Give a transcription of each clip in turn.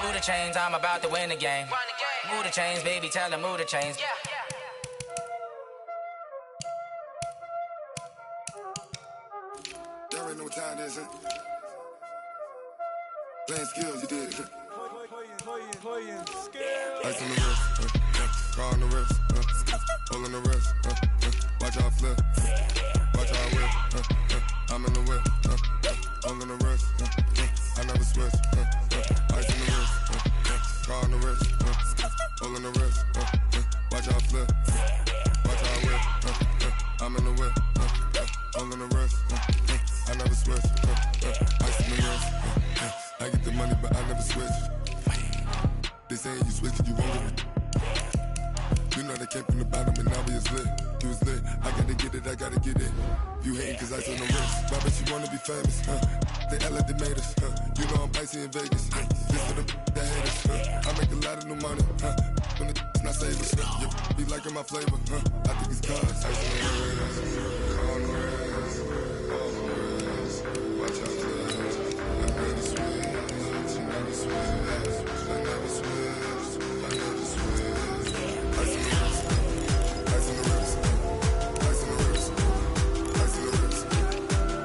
Move the chains, I'm about to win the game. Move the chains, baby, tell them move the chains. Y'all already know what time it is, huh? Playing skills, you did. Playing skills. Ice on the wrist, car on the wrist, hole in the wrist, watch out flip, watch out whip, I'm in the whip, hole in the wrist, I never switch, ice on the wrist, car on the wrist, hole in the wrist, watch out flip, watch out whip, I'm in the whip, hole in the wrist, I never switch, ice on the wrist, I get the money but I never switch. They saying you switch and you won't get it. You know they came from the bottom and now we is lit. You was lit, I gotta get it, I gotta get it. You hating cause ice on the wrist. Why bet you wanna be famous, They act like they made us, You know I'm icy in Vegas, Just for the that hate us, I make a lot of new money, When it's not savers, You be liking my flavor, I think it's cause ice on the wrist, on the wrist, on the wrist. Watch out, I never switch, I never switch. I never switch, I never switch. Ice on the wrist, ice on the wrist, ice on the wrist, ice on the wrist,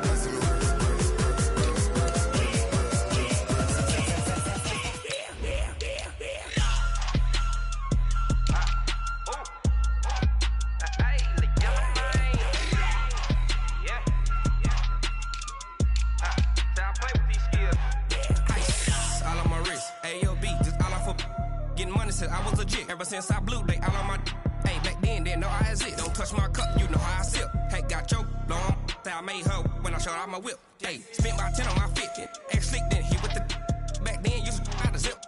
ice on the wrist, I was legit ever since I blew they all on my hey back then didn't know I exist. Don't touch my cup, you know how I sip. Hey, got choked long, say I made her when I showed out my whip. Hey, spent about 10 on my 50. Ex slick then hit with the back then used to out the zip.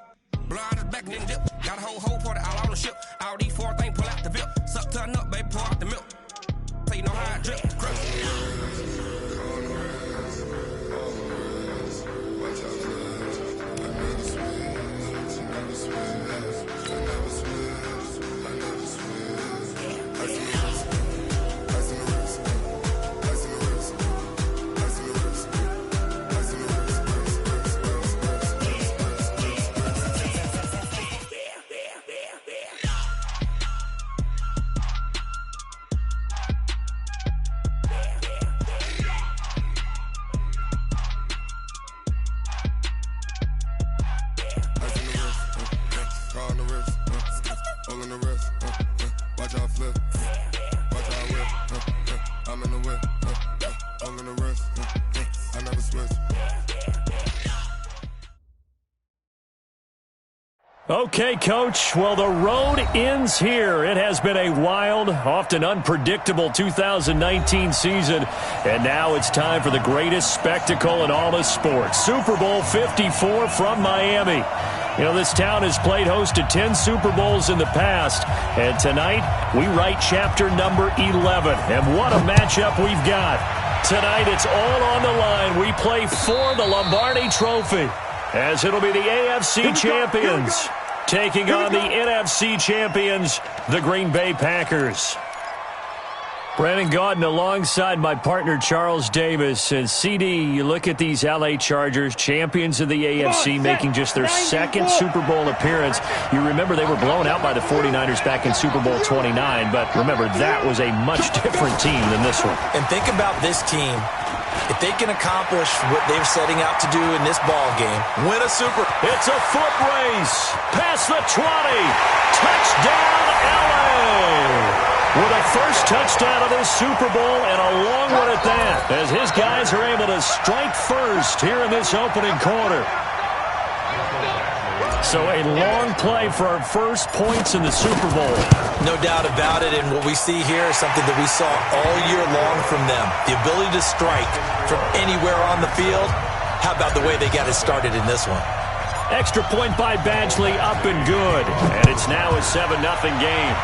Blow out the back then dip. Got a whole party all on the ship. All these four things pull out the bip. Suck to a nut, baby, pour out the milk. So you know how I drip. Crush. Okay, Coach. Well, the road ends here. It has been a wild, often unpredictable 2019 season. And now it's time for the greatest spectacle in all of sports. Super Bowl 54 from Miami. You know, this town has played host to 10 Super Bowls in the past. And tonight, we write chapter number 11. And what a matchup we've got. Tonight, it's all on the line. We play for the Lombardi Trophy, as it'll be the AFC champions taking on the NFC champions, the Green Bay Packers. Brandon Gaudin alongside my partner Charles Davis. And CD, you look at these LA Chargers, champions of the AFC, making just their second Super Bowl appearance. You remember they were blown out by the 49ers back in Super Bowl 29, but remember, that was a much different team than this one. And think about this team. If they can accomplish what they're setting out to do in this ball game, win a Super. It's a foot race. Past the 20. Touchdown, LA. With a first touchdown of this Super Bowl and a long one at that, as his guys are able to strike first here in this opening quarter. So a long play for our first points in the Super Bowl. No doubt about it, and what we see here is something that we saw all year long from them. The ability to strike from anywhere on the field. How about the way they got it started in this one? Extra point by Badgley, up and good. And it's now a 7-0 game.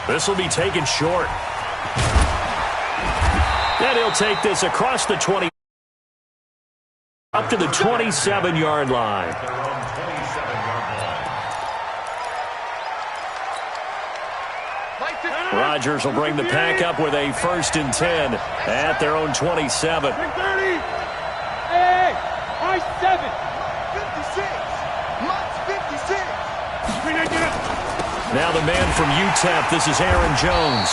This will be taken short. And he'll take this across the 20. Up to the 27-yard line. Rodgers will bring the pack up with a 1st and 10 at their own 27. Hey, I 7. Now the man from UTEP, this is Aaron Jones.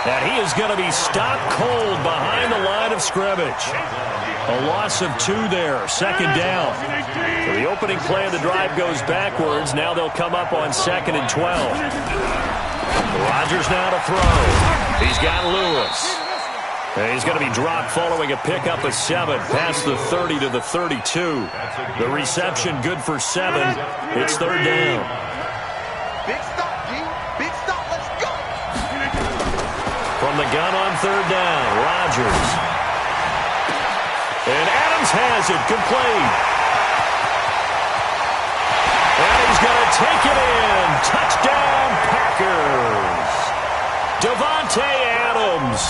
And he is going to be stopped cold behind the line of scrimmage. A loss of 2 there, second down. So the opening play of the drive goes backwards. Now they'll come up on 2nd and 12. Rodgers now to throw. He's got Lewis. And he's going to be dropped following a pickup of 7 past the 30 to the 32. The reception good for 7. It's third down. Big stop, G. Big stop. Let's go. From the gun on third down, Rodgers. And Adams has it, complete. And he's going to take it in. Touchdown, Packers. Davante Adams,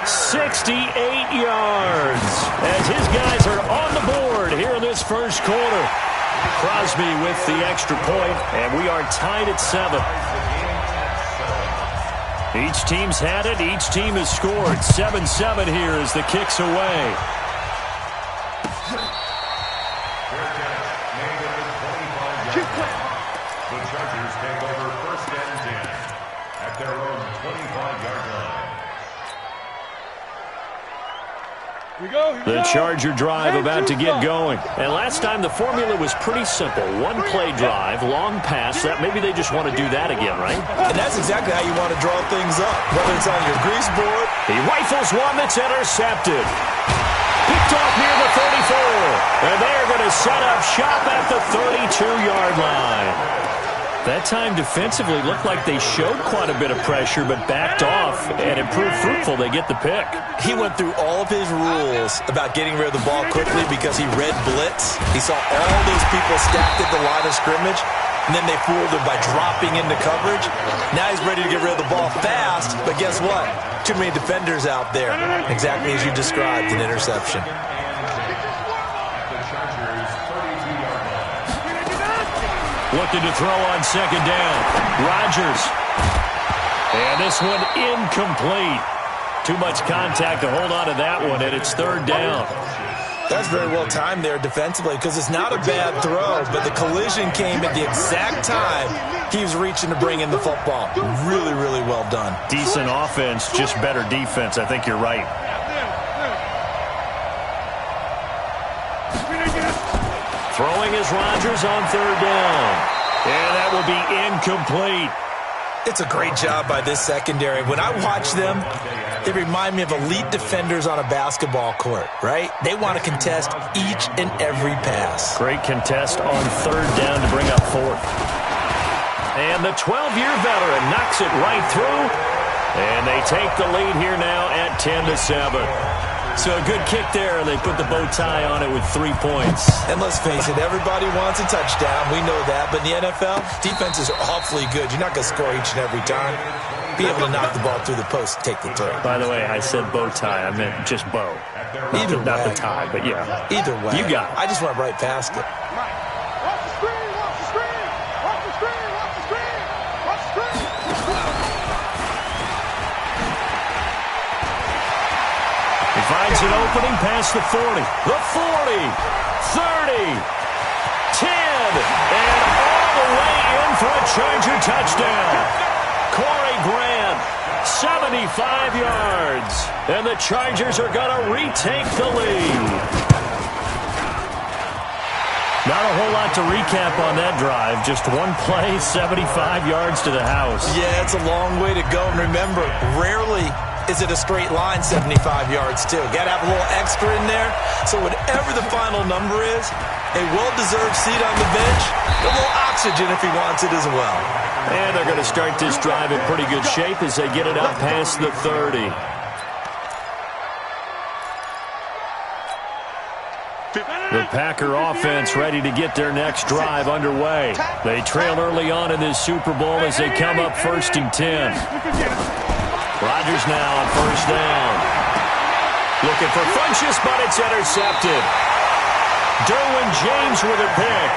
68 yards. As his guys are on the board here in this first quarter. Crosby with the extra point, and we are tied at 7. Each team's had it. Each team has scored. 7-7 here as the kick's away. The Chargers take over 1st and 10 at their own 25-yard line. The Charger drive about to get going. And last time the formula was pretty simple. One play drive, long pass. That maybe they just want to do that again, right? And that's exactly how you want to draw things up, whether it's on your grease board. He rifles one that's intercepted. Picked off near the 34. And they're going to set up shop at the 32-yard line. That time defensively looked like they showed quite a bit of pressure, but backed off and it proved fruitful. They get the pick. He went through all of his rules about getting rid of the ball quickly because he read blitz. He saw all those people stacked at the line of scrimmage, and then they fooled him by dropping into coverage. Now he's ready to get rid of the ball fast, but guess what? Too many defenders out there. Exactly as you described, an interception. Looking to throw on second down. Rodgers. And this one incomplete. Too much contact to hold on to that one, and it's third down. That's very well timed there defensively because it's not a bad throw, but the collision came at the exact time he was reaching to bring in the football. Really, really well done. Decent offense, just better defense. I think you're right. Throwing is Rodgers on third down. And that will be incomplete. It's a great job by this secondary. When I watch them, they remind me of elite defenders on a basketball court, right? They want to contest each and every pass. Great contest on third down to bring up fourth. And the 12-year veteran knocks it right through. And they take the lead here now at 10-7. So a good kick there, and they put the bow tie on it with 3 points. And let's face it, everybody wants a touchdown. We know that. But in the NFL, defenses are awfully good. You're not going to score each and every time. Be able to knock the ball through the post and take the throw. By the way, I said bow tie. I meant just bow. Either way. Not the tie, but yeah. Either way. You got it. I just went right past it. Finds an opening past the 40. The 40, 30, 10, and all the way in for a Charger touchdown. Corey Grant, 75 yards. And the Chargers are going to retake the lead. Not a whole lot to recap on that drive. Just one play, 75 yards to the house. Yeah, it's a long way to go. And remember, rarely is it a straight line 75 yards, too. Got to have a little extra in there. So whatever the final number is, a well-deserved seat on the bench, a little oxygen if he wants it as well. And they're going to start this drive in pretty good shape as they get it up past the 30. The Packer offense ready to get their next drive underway. They trail early on in this Super Bowl as they come up 1st and 10. Rodgers now on first down. Looking for Funchess, but it's intercepted. Derwin James with a pick.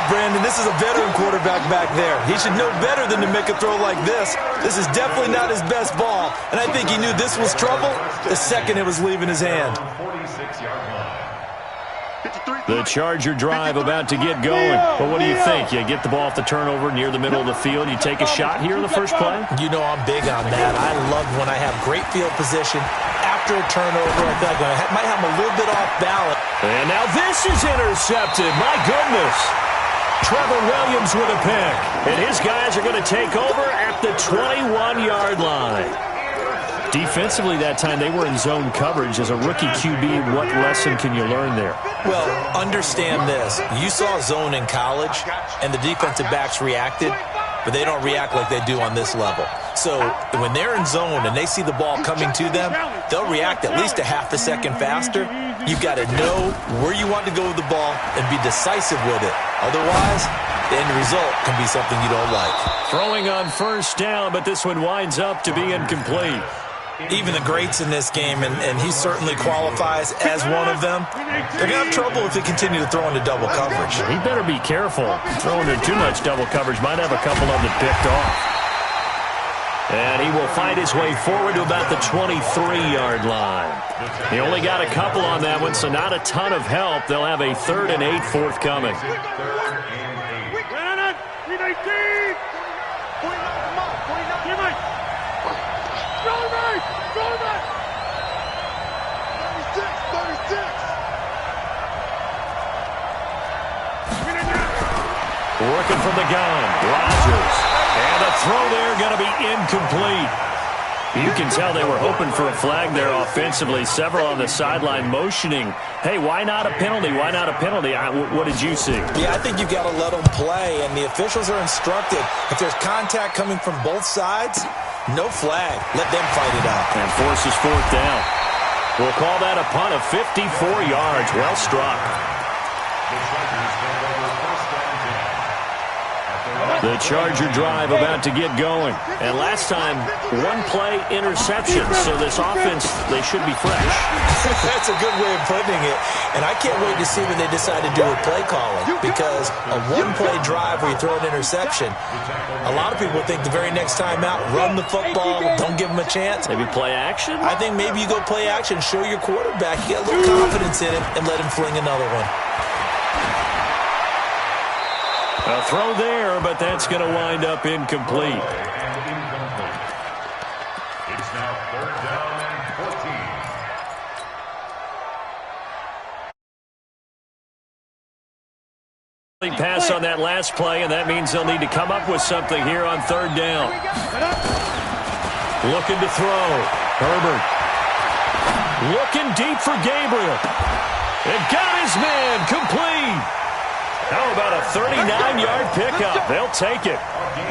Brandon, this is a veteran quarterback back there. He should know better than to make a throw like this. This is definitely not his best ball, and I think he knew this was trouble the second it was leaving his hand. 46-yard line. The Charger drive about to get going. But what do you think? You get the ball off the turnover near the middle of the field. You take a shot here in the first play? You know I'm big on that. I love when I have great field position. After a turnover, I feel like I might have a little bit off balance. And now this is intercepted. My goodness. Trevor Williams with a pick. And his guys are going to take over at the 21-yard line. Defensively that time, they were in zone coverage. As a rookie QB, what lesson can you learn there? Well, understand this. You saw zone in college, and the defensive backs reacted, but they don't react like they do on this level. So when they're in zone and they see the ball coming to them, they'll react at least a half a second faster. You've got to know where you want to go with the ball and be decisive with it. Otherwise, the end result can be something you don't like. Throwing on first down, but this one winds up to be incomplete. Even the greats in this game, and he certainly qualifies as one of them, they're going to have trouble if they continue to throw into double coverage. He better be careful. Throwing into too much double coverage might have a couple of them picked off. And he will find his way forward to about the 23-yard line. He only got a couple on that one, so not a ton of help. They'll have a 3rd and 8 forthcoming. Working from the gun, Rodgers. And a throw there going to be incomplete. You can tell they were hoping for a flag there offensively. Several on the sideline motioning. Hey, why not a penalty? Why not a penalty? What did you see? Yeah, I think you've got to let them play, and the officials are instructed. If there's contact coming from both sides, no flag. Let them fight it out. And forces 4th down. We'll call that a punt of 54 yards. Well struck. The Charger drive about to get going. And last time, 1-play interception. So this offense, they should be fresh. That's a good way of putting it. And I can't wait to see when they decide to do with play calling. Because a 1-play drive where you throw an interception, a lot of people think the very next time out, run the football, don't give them a chance. Maybe play action? I think maybe you go play action, show your quarterback, you get a little confidence in him, and let him fling another one. A throw there, but that's going to wind up incomplete. It's now 3rd down and 14. Pass on that last play, and that means they'll need to come up with something here on 3rd down. Looking to throw. Herbert. Looking deep for Gabriel. And got his man complete. How about a 39-yard pickup? They'll take it.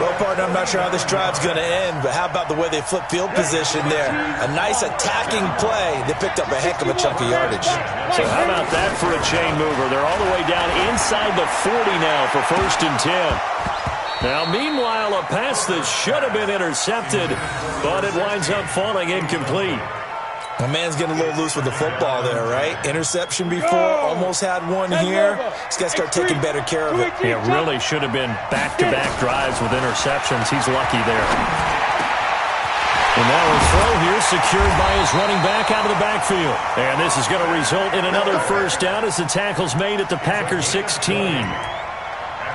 Well, partner, I'm not sure how this drive's going to end, but how about the way they flip field position there? A nice attacking play. They picked up a heck of a chunk of yardage. So how about that for a chain mover? They're all the way down inside the 40 now for 1st and 10. Now, meanwhile, a pass that should have been intercepted, but it winds up falling incomplete. My man's getting a little loose with the football there, right? Interception before, almost had one here. He's got to start taking better care of it. Yeah, really should have been back-to-back drives with interceptions. He's lucky there. And now a throw here secured by his running back out of the backfield. And this is going to result in another 1st down as the tackle's made at the Packers 16.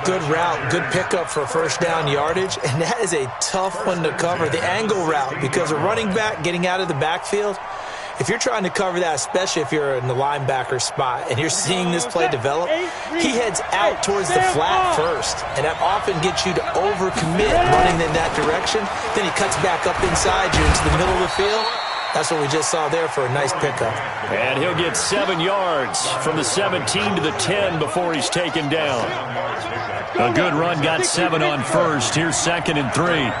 Good route, good pickup for 1st down yardage, and that is a tough one to cover, the angle route, because a running back getting out of the backfield, if you're trying to cover that, especially if you're in the linebacker spot and you're seeing this play develop, he heads out towards the flat first, and that often gets you to overcommit running in that direction. Then he cuts back up inside you into the middle of the field. That's what we just saw there for a nice pickup. And he'll get 7 yards from the 17 to the 10 before he's taken down. A good run, got 7 on 1st. Here's 2nd and 3.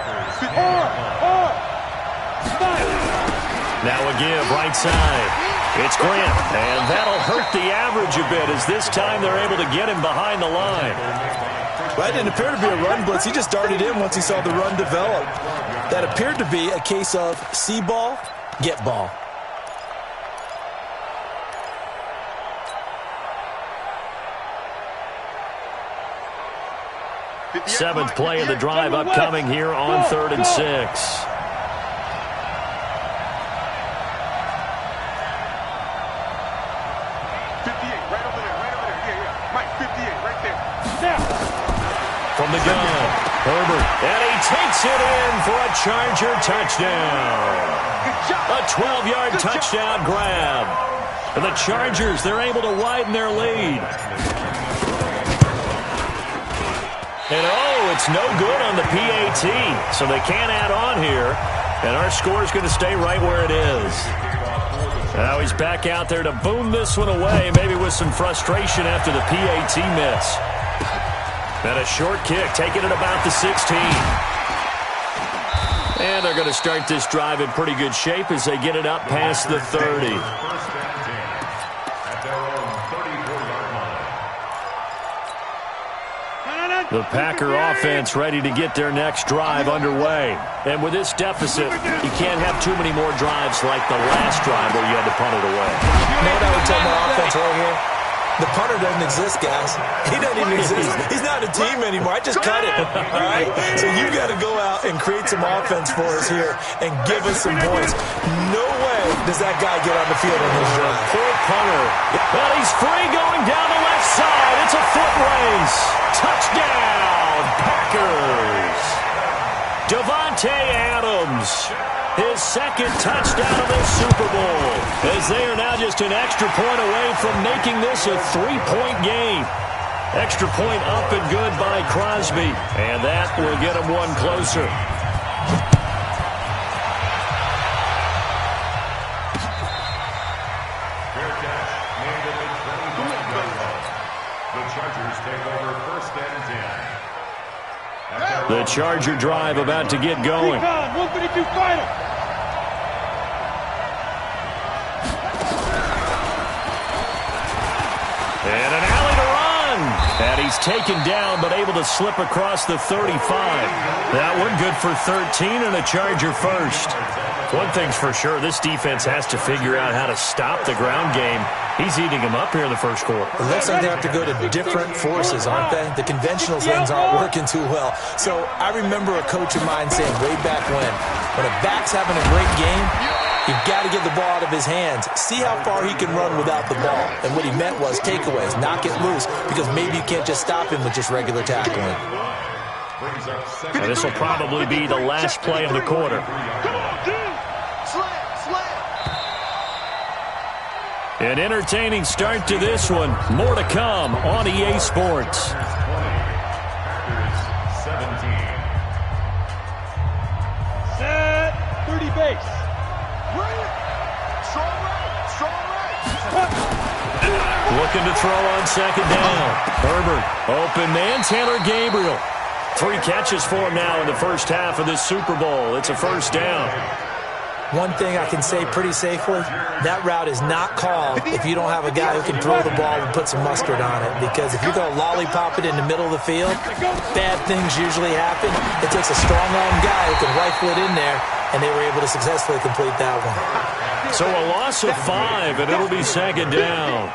Now a give, right side. It's Grant, and that'll hurt the average a bit as this time they're able to get him behind the line. Well, that didn't appear to be a run blitz. He just darted in once he saw the run develop. That appeared to be a case of see ball, get ball. Seventh play of the drive upcoming here on 3rd and 6. from the gun. Herbert, and he takes it in for a Charger touchdown. A 12-yard touchdown grab. And the Chargers, they're able to widen their lead. And it's no good on the PAT, so they can't add on here. And our score is going to stay right where it is. Now he's back out there to boom this one away, maybe with some frustration after the PAT miss. And a short kick, taking it about the 16. And they're going to start this drive in pretty good shape as they get it up past the 30. The Packer offense ready to get their next drive underway. And with this deficit, you can't have too many more drives like the last drive where you had to punt it away. You know what I would tell my offense right here? The punter doesn't exist, guys. He doesn't even exist. He's not a team anymore. I just cut it. All right? So you got to go out and create some offense for us here and give us some points. No way does that guy get on the field on this drive. Poor punter. Well, he's free going down the left side. It's a foot race. Touchdown, Packers. Davante Adams. His second touchdown of the Super Bowl, as they are now just an extra point away from making this a 3-point game. Extra point up and good by Crosby, and that will get him one closer. Fair catch made at the 25-yard line. The Chargers take over first and 10. The Charger drive about to get going. 152 final. And an alley to run. And he's taken down, but able to slip across the 35. That one good for 13 and a Charger first. One thing's for sure, this defense has to figure out how to stop the ground game. He's eating him up here in the first quarter. It looks like they have to go to different forces, aren't they? The conventional things aren't working too well. So I remember a coach of mine saying way back when a back's having a great game, you've got to get the ball out of his hands. See how far he can run without the ball. And what he meant was takeaways, knock it loose, because maybe you can't just stop him with just regular tackling. And this will probably be the last play of the quarter. An entertaining start to this one. More to come on EA Sports. 17. Set. 30 base. Looking to throw on second down. Herbert, open man, Taylor Gabriel. 3 catches for him now in the first half of this Super Bowl. It's a first down. One thing I can say pretty safely, that route is not called if you don't have a guy who can throw the ball and put some mustard on it. Because if you're going to lollipop it in the middle of the field, bad things usually happen. It takes a strong-arm guy who can rifle it in there, and they were able to successfully complete that one. So a loss of 5, and it'll be second down.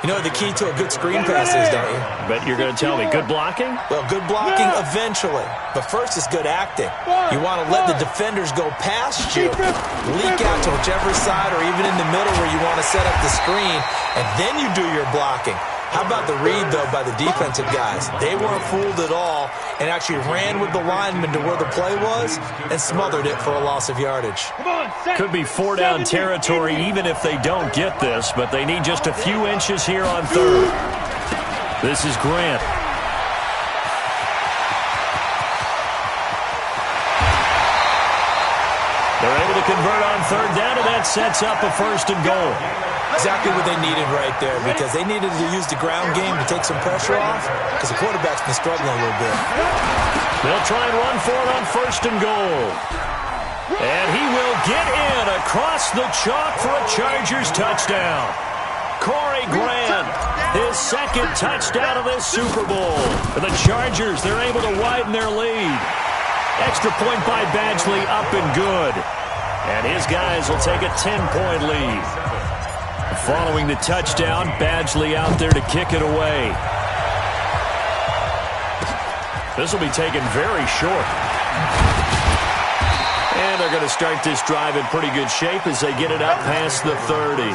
You know what the key to a good screen pass is, don't you? Bet you're going to tell me. Good blocking? Well, good blocking eventually. But first is good acting. You want to let the defenders go past you, leak out to whichever side or even in the middle where you want to set up the screen, and then you do your blocking. How about the read, though, by the defensive guys? They weren't fooled at all and actually ran with the lineman to where the play was and smothered it for a loss of yardage. Could be 4-down territory even if they don't get this, but they need just a few inches here on third. This is Grant. They're able to convert on third down, and that sets up a first and goal. Exactly what they needed right there, because they needed to use the ground game to take some pressure off, because the quarterback's been struggling a little bit. They'll try and run for it on first and goal. And he will get in across the chalk for a Chargers touchdown. Corey Grant, his second touchdown of this Super Bowl. For the Chargers, they're able to widen their lead. Extra point by Badgley, up and good. And his guys will take a 10-point lead. Following the touchdown, Badgley out there to kick it away. This will be taken very short. And they're going to start this drive in pretty good shape as they get it up past the 30.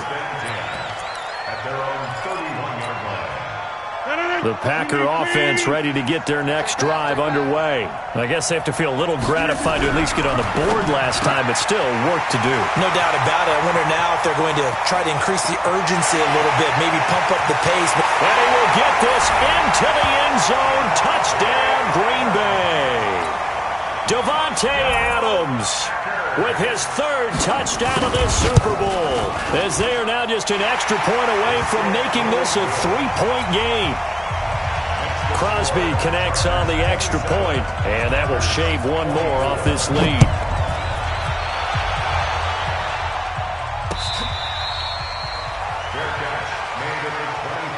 The Packer offense ready to get their next drive underway. I guess they have to feel a little gratified to at least get on the board last time, but still work to do. No doubt about it. I wonder now if they're going to try to increase the urgency a little bit, maybe pump up the pace. And he will get this into the end zone. Touchdown, Green Bay. Davante Adams with his third touchdown of this Super Bowl, as they are now just an extra point away from making this a 3-point game. Crosby connects on the extra point, and that will shave one more off this lead.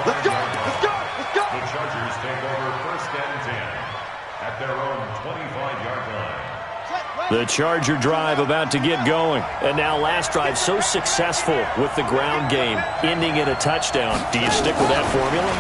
Let's go! Let's go! Let's go! The Chargers take over 1st and 10 at their own 25-yard line. The Charger drive about to get going. And now last drive so successful with the ground game, ending in a touchdown. Do you stick with that formula?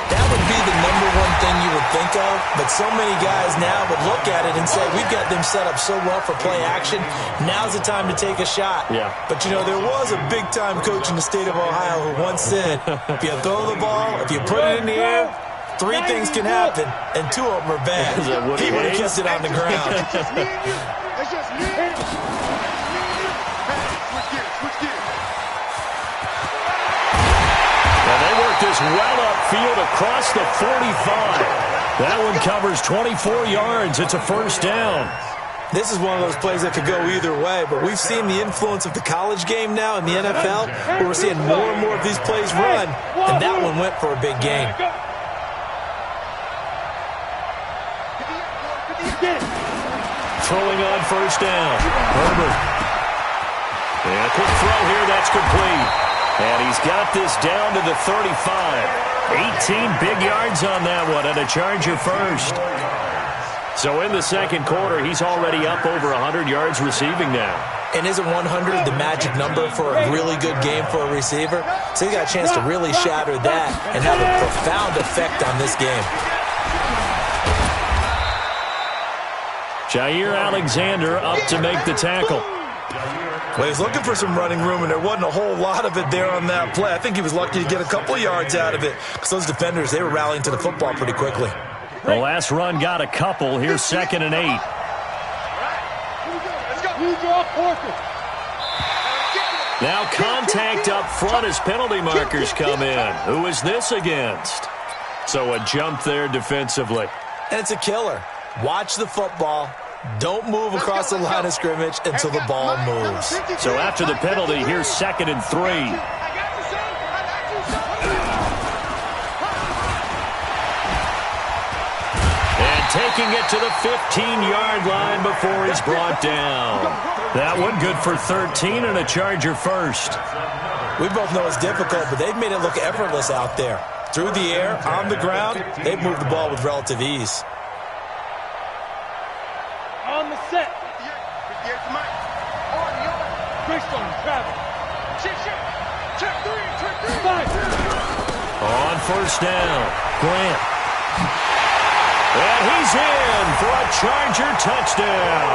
That would be the #1 thing you would think of, but so many guys now would look at it and say, we've got them set up so well for play action, now's the time to take a shot. Yeah. But, you know, there was a big-time coach in the state of Ohio who once said, if you throw the ball, if you put it in the air, 3 things can happen, and 2 of them are bad. He would have kept it on the ground. It's just me and you. It's just me and you. Switch gears. And they work this well upfield across the 45. That one covers 24 yards. It's a first down. This is one of those plays that could go either way, but we've seen the influence of the college game now in the NFL, where we're seeing more and more of these plays run, and that one went for a big gain. Throwing on first down. Herbert. And a quick throw here. That's complete. And he's got this down to the 35. 18 big yards on that one, and a Charger first. So in the second quarter, he's already up over 100 yards receiving now. And isn't 100 the magic number for a really good game for a receiver? So he got a chance to really shatter that and have a profound effect on this game. Jair Alexander up to make the tackle. Well, he's looking for some running room, and there wasn't a whole lot of it there on that play. I think he was lucky to get a couple of yards out of it, because those defenders, they were rallying to the football pretty quickly. The last run got a couple. Here's 2nd and 8. Now contact up front as penalty markers come in. Who is this against? So a jump there defensively. And it's a killer. Watch the football. Don't move across the line of scrimmage until the ball moves. So after the penalty, here's 2nd and 3. And taking it to the 15-yard line before he's brought down. That one good for 13 and a Charger first. We both know it's difficult, but they've made it look effortless out there. Through the air, on the ground, they've moved the ball with relative ease. On the set. Travel. Check 3. On first down, Grant. And he's in for a Charger touchdown.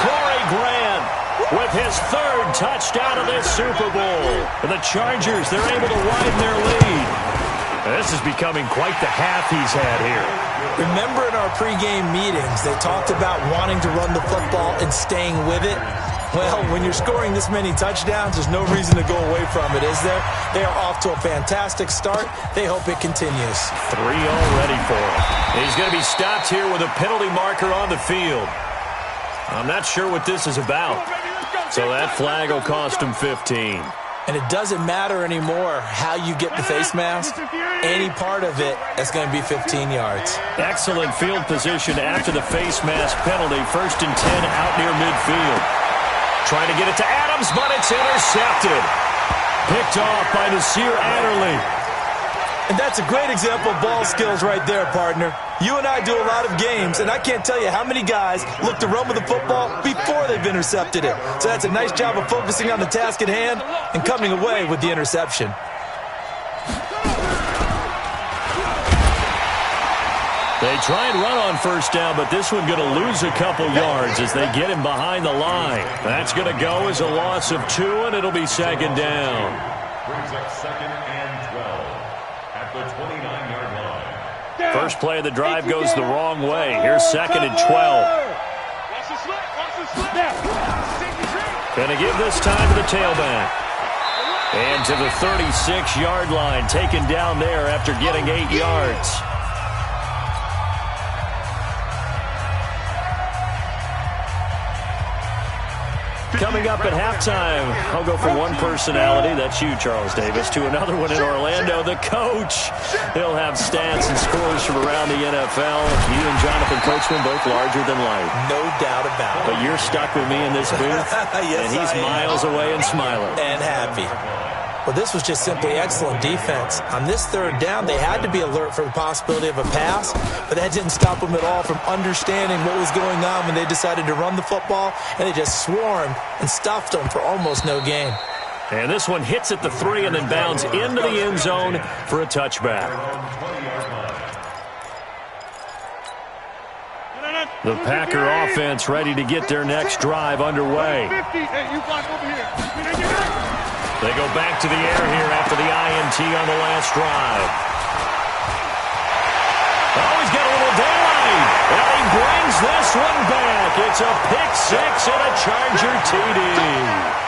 Corey Grant with his 3rd touchdown of this Super Bowl. And the Chargers, they're able to widen their lead. This is becoming quite the half he's had here. Remember in our pregame meetings, they talked about wanting to run the football and staying with it? Well, when you're scoring this many touchdowns, there's no reason to go away from it, is there? They are off to a fantastic start. They hope it continues. 3 already for him. He's going to be stopped here with a penalty marker on the field. I'm not sure what this is about. So that flag will cost him 15. And it doesn't matter anymore how you get the face mask. Any part of it is going to be 15 yards. Excellent field position after the face mask penalty. 1st and 10 out near midfield. Trying to get it to Adams, but it's intercepted. Picked off by Nasir Adderley. And that's a great example of ball skills right there, partner. You and I do a lot of games, and I can't tell you how many guys look to run with the football before they've intercepted it. So that's a nice job of focusing on the task at hand and coming away with the interception. They try and run on first down, but this one going to lose a couple yards as they get him behind the line. That's going to go as a loss of 2, and it'll be 2nd down. Brings up 2nd and 12 at the 29-yard First play of the drive goes the wrong way. Here's 2nd and 12. Going to give this time to the tailback. And to the 36-yard line, taken down there after getting 8 yards. Coming up at halftime, I'll go from one personality, that's you, Charles Davis, to another one in Orlando, the coach. He'll have stats and scores from around the NFL. You and Jonathan Coachman both larger than life. No doubt about it. But you're stuck with me in this booth, yes, and he's miles away and smiling. And happy. Well, this was just simply excellent defense. On this 3rd down, they had to be alert for the possibility of a pass, but that didn't stop them at all from understanding what was going on when they decided to run the football, and they just swarmed and stuffed them for almost no gain. And this one hits at the 3 and then bounds into the end zone for a touchback. The Packer offense ready to get their next drive underway. They go back to the air here after the INT on the last drive. Oh, he's got a little daylight. And he brings this one back. It's a pick 6 and a Charger TD.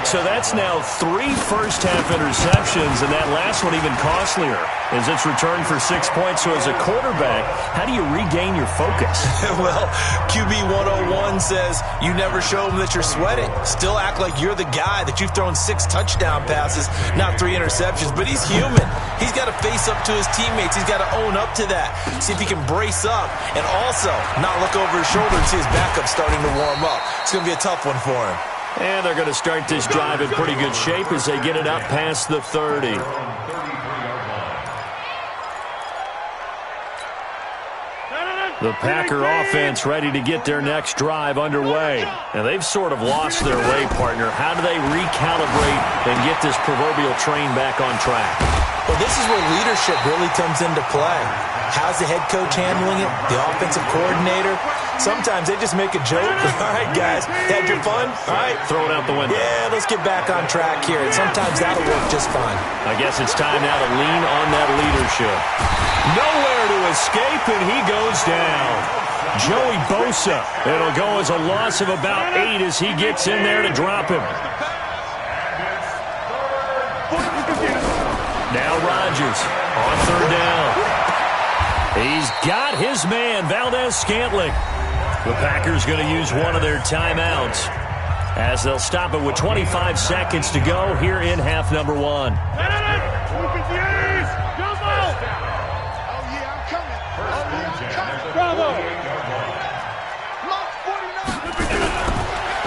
So that's now 3 first-half interceptions, and that last one even costlier as it's returned for 6 points. So as a quarterback, how do you regain your focus? Well, QB 101 says you never show them that you're sweating. Still act like you're the guy, that you've thrown 6 touchdown passes, not 3 interceptions. But he's human. He's got to face up to his teammates. He's got to own up to that. See if he can brace up and also not look over his shoulder and see his backup starting to warm up. It's going to be a tough one for him. And they're going to start this drive in pretty good shape as they get it up past the 30. The Packer offense ready to get their next drive underway. And they've sort of lost their way, partner. How do they recalibrate and get this proverbial train back on track? Well, this is where leadership really comes into play. How's the head coach handling it? The offensive coordinator? Sometimes they just make a joke. All right, guys, had your fun? All right. Throw it out the window. Yeah, let's get back on track here. And sometimes that'll work just fine. I guess it's time now to lean on that leadership. Nowhere to escape, and he goes down. Joey Bosa. It'll go as a loss of about 8 as he gets in there to drop him. Now Rodgers on 3rd down. He's got his man, Valdez-Scantling. The Packers going to use one of their timeouts as they'll stop it with 25 seconds to go here in half number 1.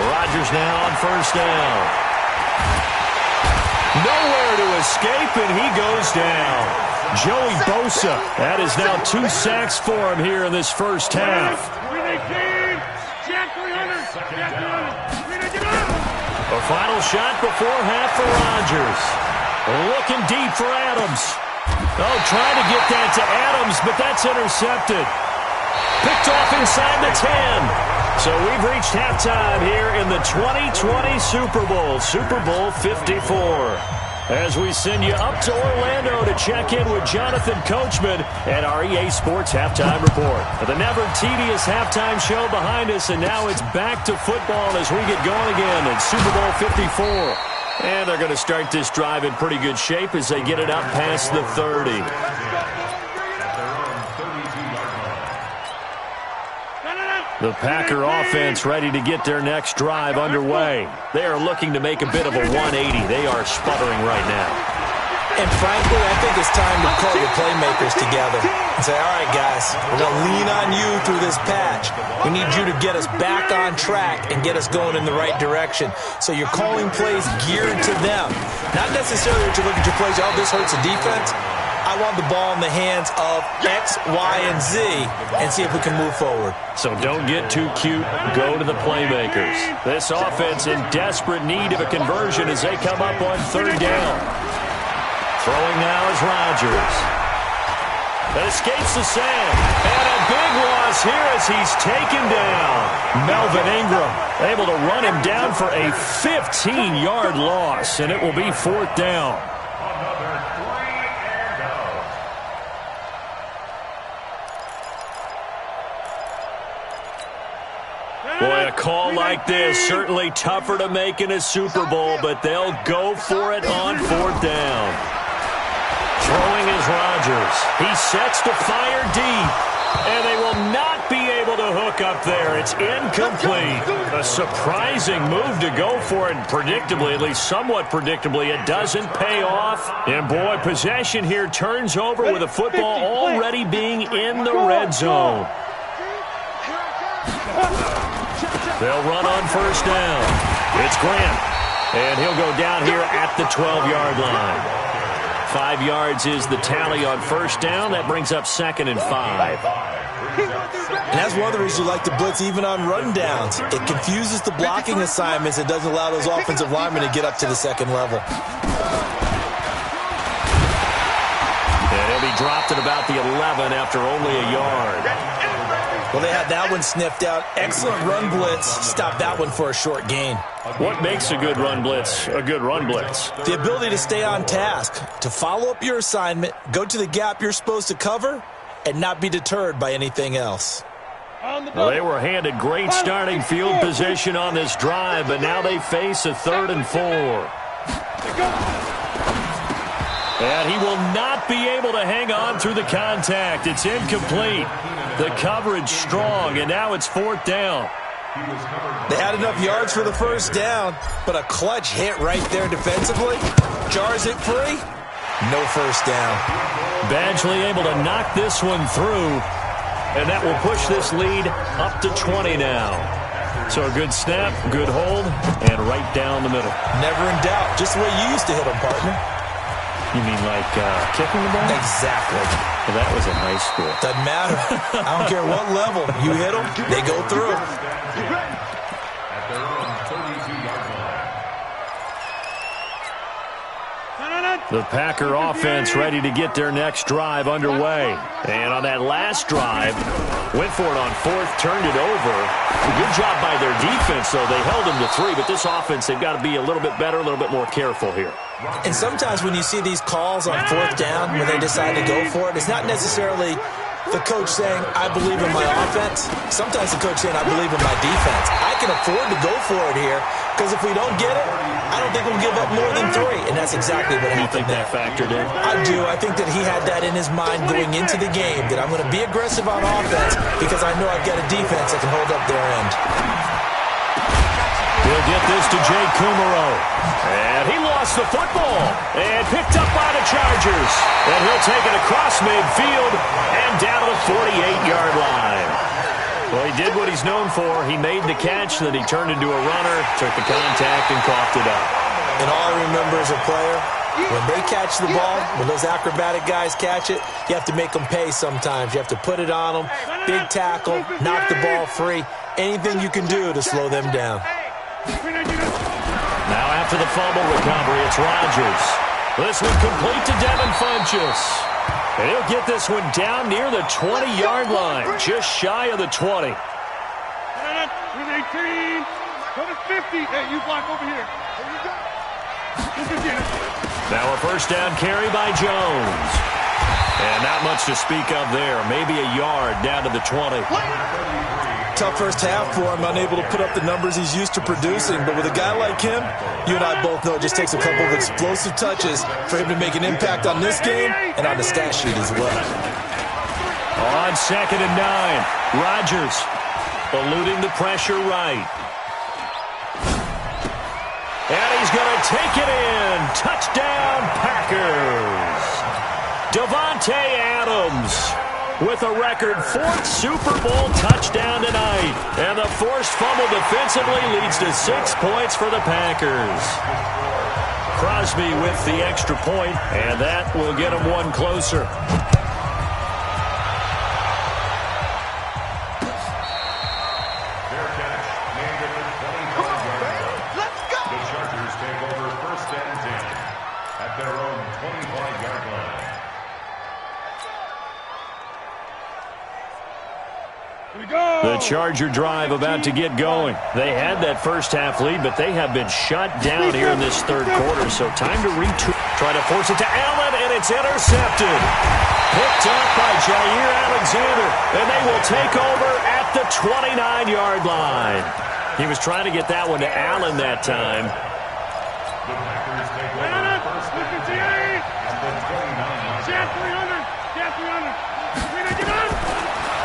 Rodgers now on 1st down. Nowhere to escape, and he goes down. Joey Bosa. That is now 2 sacks for him here in this first half. A final shot before half for Rodgers. Looking deep for Adams. Oh, trying to get that to Adams, but that's intercepted. Picked off inside the 10. So we've reached halftime here in the 2020 Super Bowl, Super Bowl 54. As we send you up to Orlando to check in with Jonathan Coachman at our EA Sports Halftime Report. The never-tedious halftime show behind us, and now it's back to football as we get going again in Super Bowl 54. And they're going to start this drive in pretty good shape as they get it up past the 30. The Packer offense ready to get their next drive underway. They are looking to make a bit of a 180. They are sputtering right now. And frankly, I think it's time to call your playmakers together and say, all right, guys, we're going to lean on you through this patch. We need you to get us back on track and get us going in the right direction. So you're calling plays geared to them. Not necessarily that you look at your plays, oh, this hurts the defense. I want the ball in the hands of X, Y, and Z and see if we can move forward. So don't get too cute. Go to the playmakers. This offense in desperate need of a conversion as they come up on 3rd down. Throwing now is Rodgers. That escapes the sand. And a big loss here as he's taken down. Melvin Ingram able to run him down for a 15-yard loss, and it will be 4th down. call like this, certainly tougher to make in a Super Bowl, but they'll go for it on 4th down. Throwing is Rodgers. He sets to fire deep, and they will not be able to hook up there. It's incomplete. A surprising move to go for it, and predictably, at least somewhat predictably, it doesn't pay off. And, boy, possession here turns over with the football already being in the red zone. They'll run on 1st down. It's Grant, and he'll go down here at the 12-yard line. 5 yards is the tally on 1st down. That brings up 2nd and 5. And that's one of the reasons you like to blitz even on run downs. It confuses the blocking assignments. It doesn't allow those offensive linemen to get up to the 2nd level. And he'll be dropped at about the 11 after only a yard. Well, they had that one sniffed out. Excellent run blitz. Stop that one for a short gain. What makes a good run blitz a good run blitz? The ability to stay on task, to follow up your assignment, go to the gap you're supposed to cover, and not be deterred by anything else. Well, they were handed great starting field position on this drive, but now they face a 3rd and 4. And he will not be able to hang on through the contact. It's incomplete. The coverage strong, and now it's 4th down. They had enough yards for the 1st down, but a clutch hit right there defensively. Jars it free. No 1st down. Badgley able to knock this one through, and that will push this lead up to 20 now. So a good snap, good hold, and right down the middle. Never in doubt. Just the way you used to hit them, partner. You mean like kicking the ball? Exactly. Well, that was in high school. Doesn't matter. I don't care what level. You hit them, they go through. At their own 32-yard line. The Packer offense ready to get their next drive underway. And on that last drive, went for it on 4th, turned it over. Good job by their defense, though. They held them to 3, but this offense, they've got to be a little bit better, a little bit more careful here. And sometimes when you see these calls on 4th down, when they decide to go for it, it's not necessarily the coach saying, I believe in my offense. Sometimes the coach saying, I believe in my defense. I can afford to go for it here, because if we don't get it, I don't think we'll give up more than 3. And that's exactly what happened. You think that factored in? I do. I think that he had that in his mind going into the game, that I'm going to be aggressive on offense because I know I've got a defense that can hold up their end. He'll get this to Jay Kumaro. And he lost the football. And picked up by the Chargers. And he'll take it across midfield and down to the 48-yard line. Well, he did what he's known for. He made the catch, then he turned into a runner, took the contact, and coughed it up. And all I remember as a player, when they catch the ball, when those acrobatic guys catch it, you have to make them pay sometimes. You have to put it on them, big tackle, knock the ball free, anything you can do to slow them down. Now after the fumble recovery, it's Rodgers. This one complete to Devin Funchess. And he'll get this one down near the 20-yard line, just shy of the 20. 18, go to 50. Hey, you block over here. Now a 1st down carry by Jones. And not much to speak of there. Maybe a yard down to the 20. Tough first half for him, unable to put up the numbers he's used to producing. But with a guy like him, you and I both know it just takes a couple of explosive touches for him to make an impact on this game and on the stat sheet as well. On 2nd and 9, Rodgers eluding the pressure right. And he's going to take it in. Touchdown, Packers. Davante Adams with a record 4th Super Bowl touchdown tonight. And the forced fumble defensively leads to 6 points for the Packers. Crosby with the extra point, and that will get him one closer. Fair catch, made at the 25-yard line. Let's go! The Chargers take over 1st and 10 at their own 25-yard line. The Charger drive about to get going. They had that first half lead, but they have been shut down here in this 3rd quarter, so time to try to force it to Allen, and it's intercepted. Picked up by Jair Alexander, and they will take over at the 29-yard line. He was trying to get that one to Allen that time. The Packers take over first and 10 at the 29.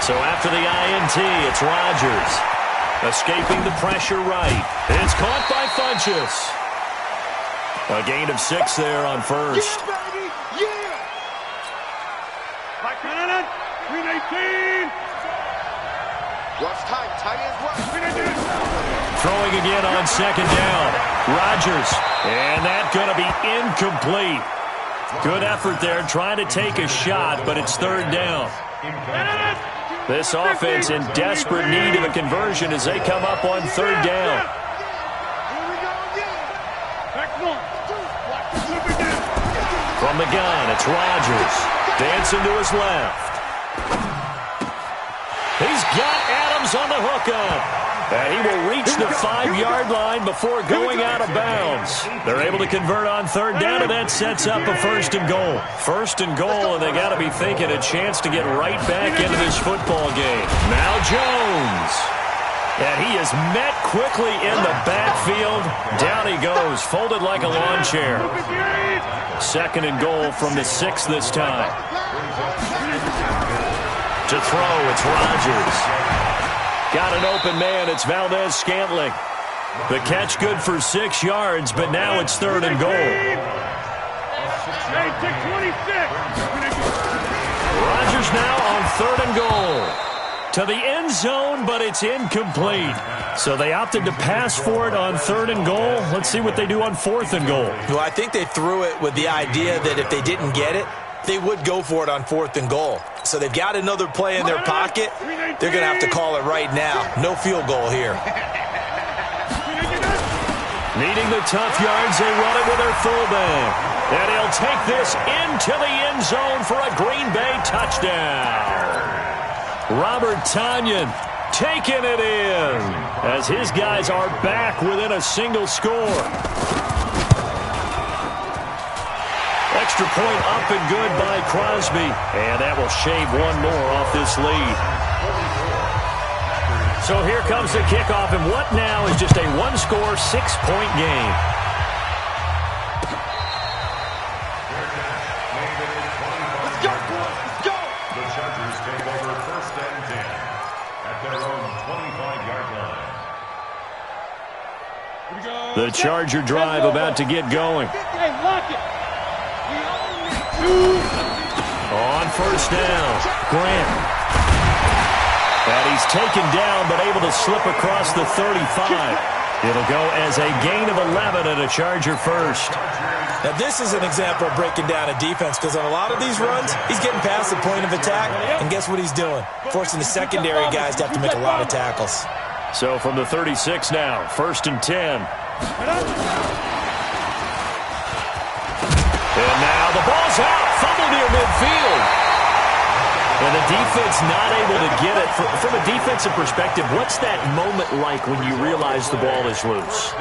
So after the INT, it's Rodgers. Escaping the pressure right. It's caught by Funchess. A gain of 6 there on first. Yeah, baby! Yeah! 318. Rush tight. Tight ends rush. Throwing again on second down. Rodgers. And that's going to be incomplete. Good effort there trying to take a shot, but it's third down. This offense in desperate need of a conversion as they come up on third down. From the gun, it's Rodgers. Dancing to his left. He's got Adams on the hookup. And he will reach the 5-yard line before going out of bounds. They're able to convert on third down, and that sets up a first and goal. First and goal, and they got to be thinking a chance to get right back into this football game. Now Jones. And he is met quickly in the backfield. Down he goes, folded like a lawn chair. Second and goal from the 6 this time. To throw, it's Rodgers. Got an open man, it's Valdez-Scantling. The catch good for 6 yards, but now it's third and goal. Rodgers now on third and goal. To the end zone, but it's incomplete. So they opted to pass for it on third and goal. Let's see what they do on fourth and goal. Well, I think they threw it with the idea that if they didn't get it, they would go for it on fourth and goal. So they've got another play in their pocket. They're going to have to call it right now. No field goal here. Needing the tough yards, they run it with their fullback. And he'll take this into the end zone for a Green Bay touchdown. Robert Tonyan taking it in as his guys are back within a single score. Extra point up and good by Crosby. And that will shave one more off this lead. So here comes the kickoff, and what now is just a one-score, 6-point game. Let's go, boys. Let's go. The Chargers take over first and 10 at their own 25-yard line. The Charger drive about to get going. Hey, lock it. On first down, Grant. And he's taken down, but able to slip across the 35. It'll go as a gain of 11 and a Charger first. Now, this is an example of breaking down a defense because on a lot of these runs, he's getting past the point of attack, and guess what he's doing? Forcing the secondary guys to have to make a lot of tackles. So from the 36 now, first and 10. And now the ball's out, fumble near midfield. And the defense not able to get it. From a defensive perspective, what's that moment like when you realize the ball is loose?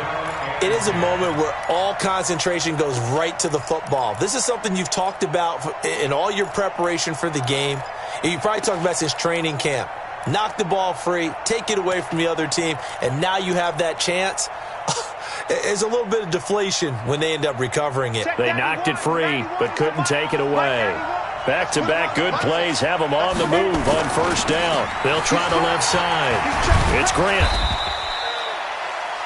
It is a moment where all concentration goes right to the football. This is something you've talked about in all your preparation for the game. And you probably talked about since training camp. Knock the ball free, take it away from the other team, and now you have that chance. There's a little bit of deflation when they end up recovering it. They knocked it free, but couldn't take it away. Back-to-back good plays have them on the move on first down. They'll try the left side. It's Grant.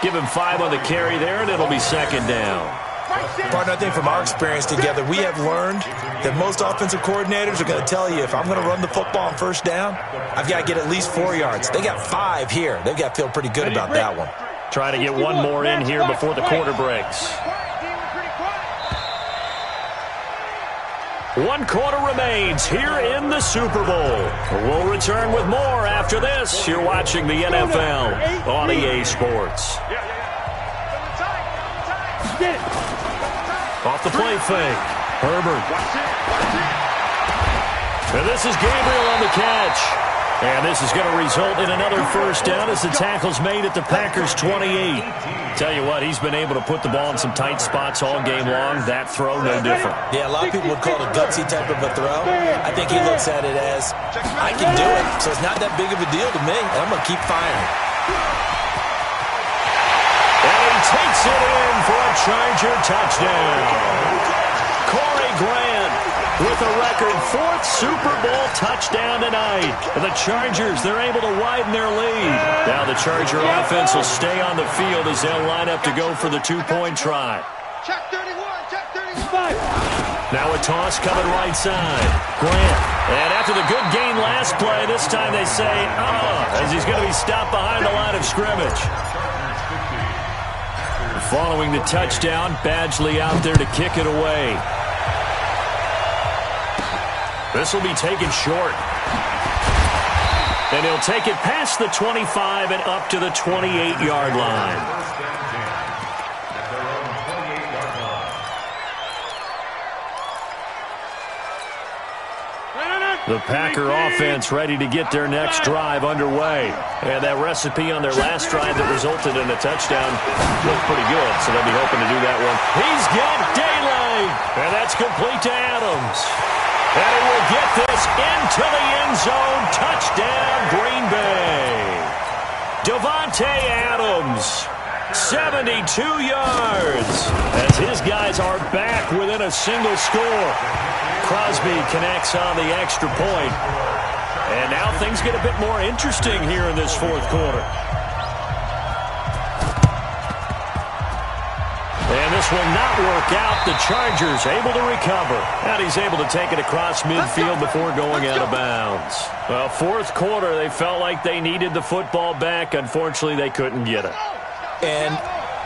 Give him 5 on the carry there, and it'll be second down. Partner, I think from our experience together, we have learned that most offensive coordinators are going to tell you, if I'm going to run the football on first down, I've got to get at least 4 yards. They got 5 here. They've got to feel pretty good about that one. Try to get one more in here before the quarter breaks. 1 quarter remains here in the Super Bowl. We'll return with more after this. You're watching the NFL on EA Sports. Off the play fake. Herbert. And this is Gabriel on the catch. And this is going to result in another first down as the tackle's made at the Packers' 28. Tell you what, he's been able to put the ball in some tight spots all game long. That throw, no different. Yeah, a lot of people would call it a gutsy type of a throw. I think he looks at it as, I can do it, so it's not that big of a deal to me, and I'm going to keep firing. it in for a Charger touchdown. Corey Grant with a record 4th Super Bowl touchdown tonight. And the Chargers, they're able to widen their lead. Now the Charger offense will stay on the field as they'll line up to go for the 2-point try. Check 31, check 35. Now a toss coming right side. Grant. And after the good gain last play, this time they say, as he's going to be stopped behind the line of scrimmage. Following the touchdown, Badgley out there to kick it away. This will be taken short. And he'll take it past the 25 and up to the 28-yard line. The Packer offense ready to get their next drive underway. And that recipe on their last drive that resulted in a touchdown looked pretty good, so they'll be hoping to do that one. He's got daylight, and that's complete to Adams. And he will get this into the end zone. Touchdown, Green Bay. Davante Adams, 72 yards, as his guys are back within a single score. Crosby connects on the extra point. And now things get a bit more interesting here in this fourth quarter. And this will not work out. The Chargers able to recover. And he's able to take it across midfield before going out of bounds. Well, fourth quarter, they felt like they needed the football back. Unfortunately, they couldn't get it. And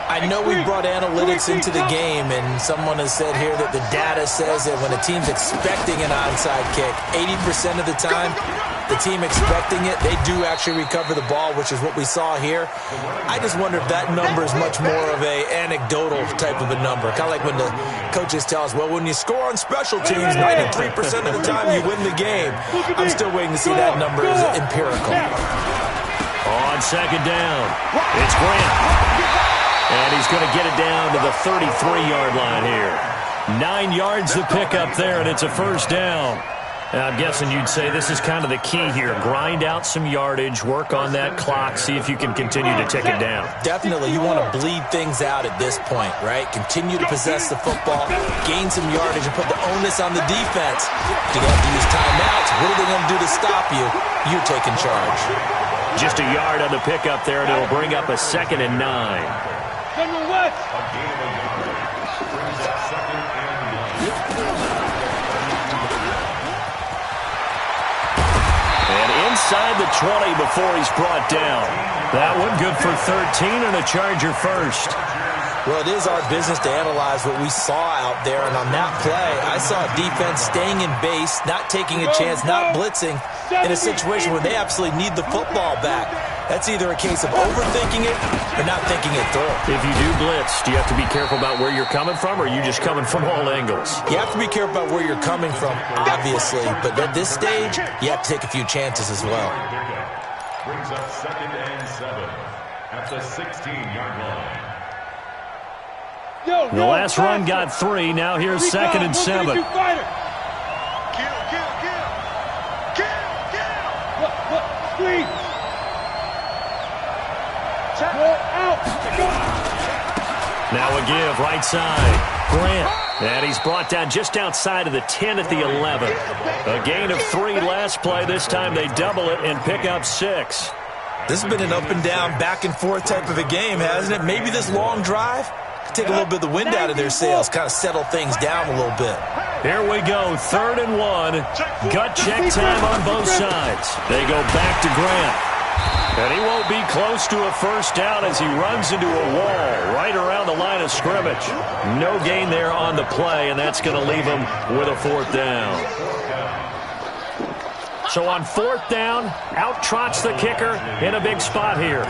I know we brought analytics into the game, and someone has said here that the data says that when a team's expecting an onside kick, 80% of the time, the team expecting it, they do actually recover the ball, which is what we saw here. I just wonder if that number is much more of a anecdotal type of a number. Kind of like when the coaches tell us, well, when you score on special teams, 93% of the time you win the game. I'm still waiting to see that number as empirical. On second down, it's Grant. And he's going to get it down to the 33-yard line here. 9 yards to pick up there, and it's a first down. Now, I'm guessing you'd say this is kind of the key here. Grind out some yardage, work on that clock, see if you can continue to tick it down. Definitely. You want to bleed things out at this point, right? Continue to possess the football, gain some yardage, and put the onus on the defense. Do they have to use timeouts? What are they going to do to stop you? You're taking charge. Just a yard on the pickup there, and it'll bring up a 2nd and 9. General West. And inside the 20 before he's brought down. That one good for 13 and a Charger first. Well, it is our business to analyze what we saw out there, and on that play, I saw defense staying in base, not taking a chance, not blitzing, in a situation where they absolutely need the football back. That's either a case of overthinking it or not thinking it through. If you do blitz, do you have to be careful about where you're coming from, or are you just coming from all angles? You have to be careful about where you're coming from, obviously, but at this stage, you have to take a few chances as well. Brings up 2nd and 7 at the 16-yard line. The last run got 3. Now here's 2nd and 7. Kill. Screen. Out. Now a give right side. Grant. And he's brought down just outside of the 10 at the 11. A gain of 3 last play. This time they double it and pick up 6. This has been an up and down, back and forth type of a game, hasn't it? Maybe this long drive could take a little bit of the wind out of their sails, kind of settle things down a little bit. Here we go, 3rd and 1. Gut check time on both sides. They go back to Grant. And he won't be close to a first down as he runs into a wall right around the line of scrimmage. No gain there on the play, and that's going to leave him with a 4th down. So on 4th down, out trots the kicker in a big spot here.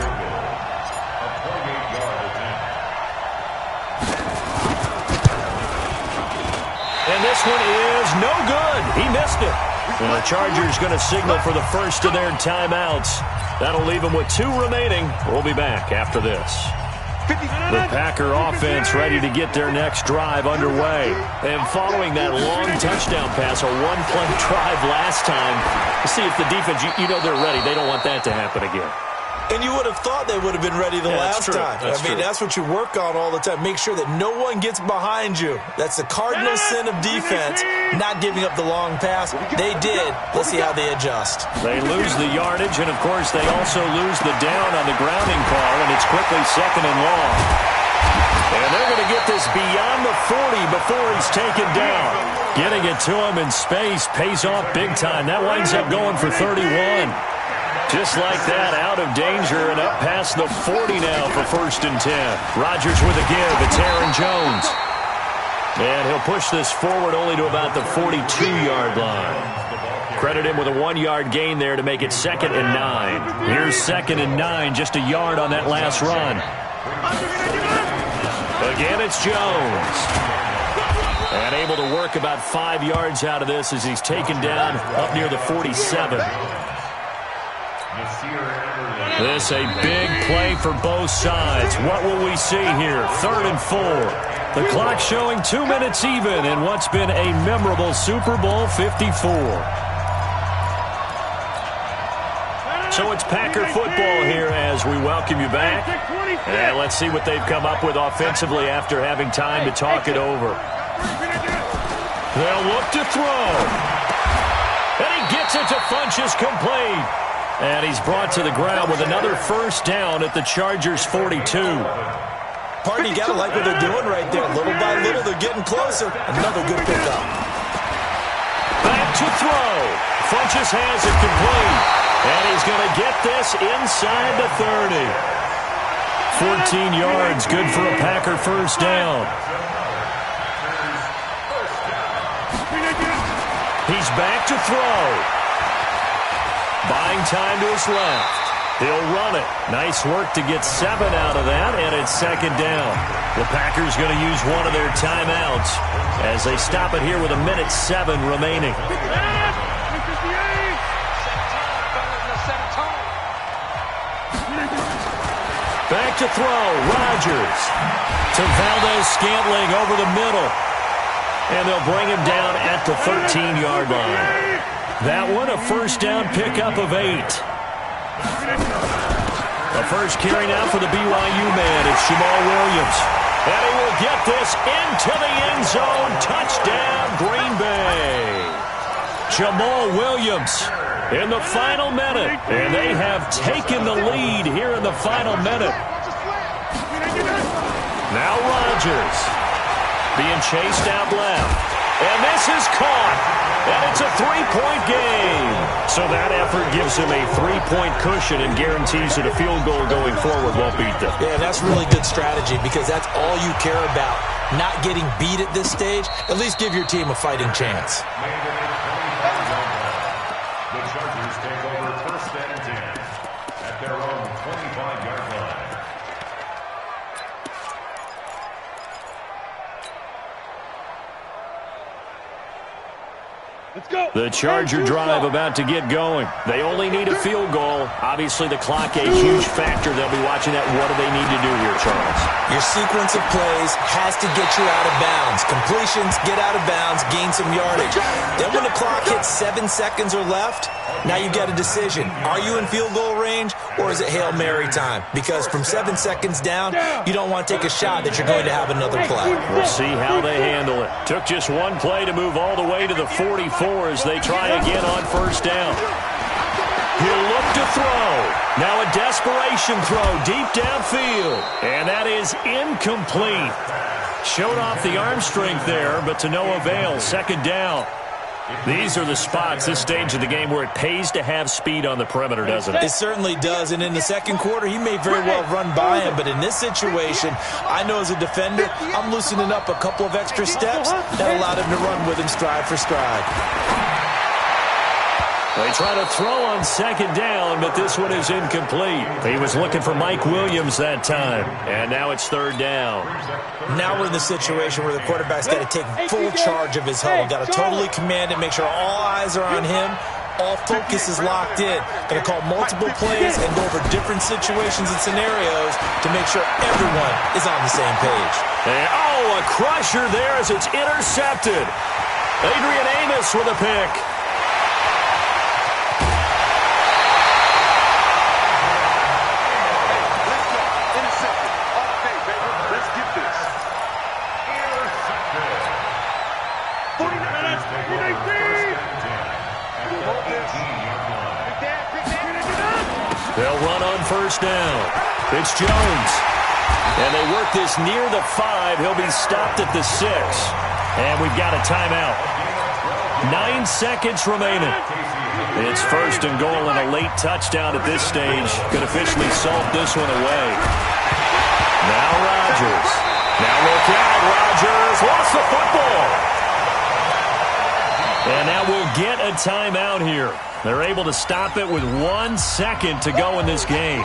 And this one is no good. He missed it. And the Chargers going to signal for the first of their timeouts. That'll leave them with 2 remaining. We'll be back after this. The Packer offense ready to get their next drive underway. And following that long touchdown pass, a 1-play drive last time, to see if the defense, you know they're ready. They don't want that to happen again. And you would have thought they would have been ready the last time. That's what you work on all the time. Make sure that no one gets behind you. That's the cardinal sin of defense, not giving up the long pass. They did. Let's see how they adjust. They lose the yardage, and, of course, they also lose the down on the grounding call, and it's quickly 2nd and long. And they're going to get this beyond the 40 before he's taken down. Getting it to him in space pays off big time. That winds up going for 31. Just like that, out of danger and up past the 40 now for 1st and 10. Rodgers with a give. It's Aaron Jones. And he'll push this forward only to about the 42-yard line. Credit him with a 1-yard gain there to make it 2nd and 9. Here's 2nd and 9, just a yard on that last run. Again, it's Jones. And able to work about 5 yards out of this as he's taken down up near the 47. This a big play for both sides. What will we see here? 3rd and 4. The clock showing 2 minutes even in what's been a memorable Super Bowl 54. So it's Packer football here as we welcome you back. And let's see what they've come up with offensively after having time to talk it over. They'll look to throw. And he gets it to Funchess complete. And he's brought to the ground with another 1st down at the Chargers' 42. Pardon, you got to like what they're doing right there. Little by little, they're getting closer. Another good pickup. Back to throw. Funchess has it complete. And he's going to get this inside the 30. 14 yards, good for a Packer 1st down. He's back to throw. Buying time to his left. He'll run it. Nice work to get 7 out of that, and it's 2nd down. The Packers going to use one of their timeouts as they stop it here with 1:07 remaining. Back to throw. Rodgers to Valdez-Scantling over the middle. And they'll bring him down at the 13-yard line. That one, a 1st down pickup of 8. The first carry now for the BYU man. It's Jamal Williams. And he will get this into the end zone. Touchdown, Green Bay. Jamal Williams in the final minute. And they have taken the lead here in the final minute. Now Rodgers being chased out left. And this is caught. And it's a 3-point game. So that effort gives him a 3-point cushion and guarantees that a field goal going forward won't beat them. Yeah, that's really good strategy because that's all you care about. Not getting beat at this stage. At least give your team a fighting chance. The Chargers take over 1st and 10 at their own 25-yard line. Let's go. The Charger drive about to get going. They only need a field goal. Obviously, the clock a huge factor. They'll be watching that. What do they need to do here, Charles? Your sequence of plays has to get you out of bounds. Completions, get out of bounds, gain some yardage. Then when the clock hits 7 seconds or left, now you get a decision. Are you in field goal range or is it Hail Mary time? Because from 7 seconds down, you don't want to take a shot that you're going to have another play. We'll see how they handle it. Took just one play to move all the way to the 44 as they try again on 1st down. He'll look to throw. Now a desperation throw deep downfield. And that is incomplete. Showed off the arm strength there, but to no avail. 2nd down. These are the spots, this stage of the game, where it pays to have speed on the perimeter, doesn't it? It certainly does, and in the 2nd quarter, he may very well run by him, but in this situation, I know as a defender, I'm loosening up a couple of extra steps that allowed him to run with him stride for stride. They try to throw on 2nd down, but this one is incomplete. He was looking for Mike Williams that time, and now it's 3rd down. Now we're in the situation where the quarterback's got to take full charge of his huddle. Got to totally command it, make sure all eyes are on him. All focus is locked in. Going to call multiple plays and go over different situations and scenarios to make sure everyone is on the same page. And, a crusher there as it's intercepted. Adrian Amos with a pick. They'll run on first down. It's Jones. And they work this near the 5. He'll be stopped at the 6. And we've got a timeout. 9 seconds remaining. It's first and goal and a late touchdown at this stage. Could officially salt this one away. Now Rodgers. Now look out. Rodgers lost the football. And now we'll get a timeout here. They're able to stop it with 1 second to go in this game.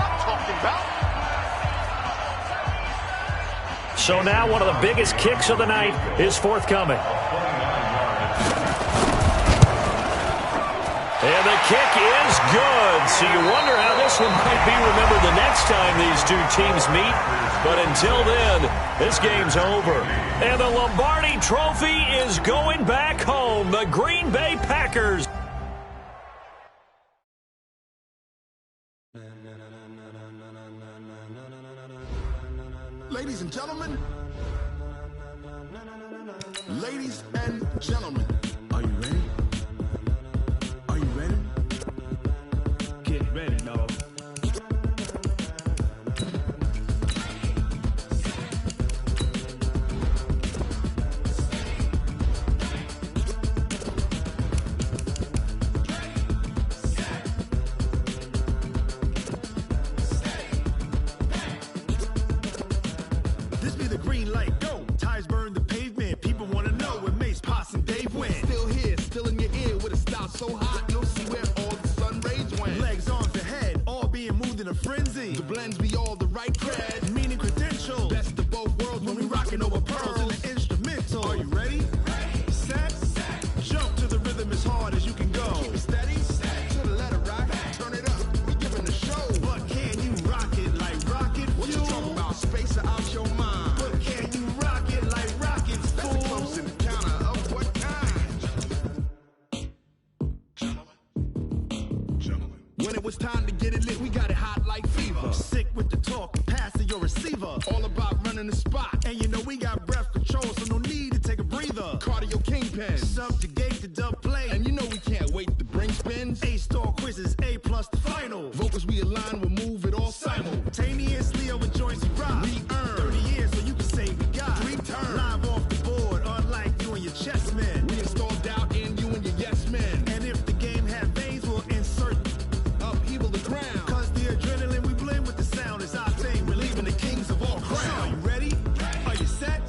So now one of the biggest kicks of the night is forthcoming. And the kick is good. So you wonder how this one might be remembered the next time these two teams meet. But until then, this game's over. And the Lombardi Trophy is going back home. The Green Bay Packers. Ladies and gentlemen, are you ready? Are you ready? Get ready, dog. This be the green light, go. Tires burn the pavement. People want to know when Mace, Potts, and Dave win. Still here, still in your ear with a style so hot, you'll see where all the sun rays went. Legs, arms, the head, all being moved in a frenzy. The blends be all the right cred, meaning credentials. Best of both worlds when we rocking over pearls in the instrumental. Are you ready? Set, jump to the rhythm as hard as you can go. Keep it steady, to the letter right. Turn it up, we giving the show. But can you rock it like rocket fuel? What you talking about? Space out your mind. But can you rock it like rockets, fool? That's a close encounter of what kind? Gentlemen. When it was time to get it lit, we got it hot like fever. Sick with the talk, pass to your receiver. All about running the spot. And you know we got breath control, so no need to take a breather. Cardio kingpin, subjugate the dub play. And you know we can't wait to bring spins. A-star quizzes, A+ the final. Vocals we align, we'll move it all simultaneously over joints we rock. We earn 30 years, so you can say we got 3 turns. Live off the board, unlike you and your chess men. We install doubt in you and your yes men. And if the game had veins, we'll insert upheaval the ground. Cause the adrenaline we blend with the sound is our thing. We're leaving the kings of all crowns. So are you ready? Are you set?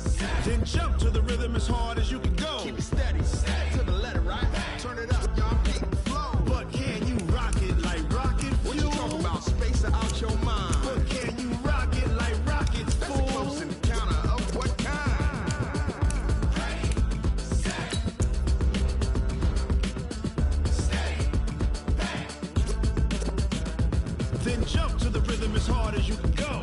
Then jump to the rhythm as hard as you can go. Keep it steady, to the letter right. Turn it up, y'all, keep the flow. But can you rock it like rocket fuel? What you talking about? Space out your mind. But can you rock it like rockets, fool? That's a close encounter of what kind? Then jump to the rhythm as hard as you can go.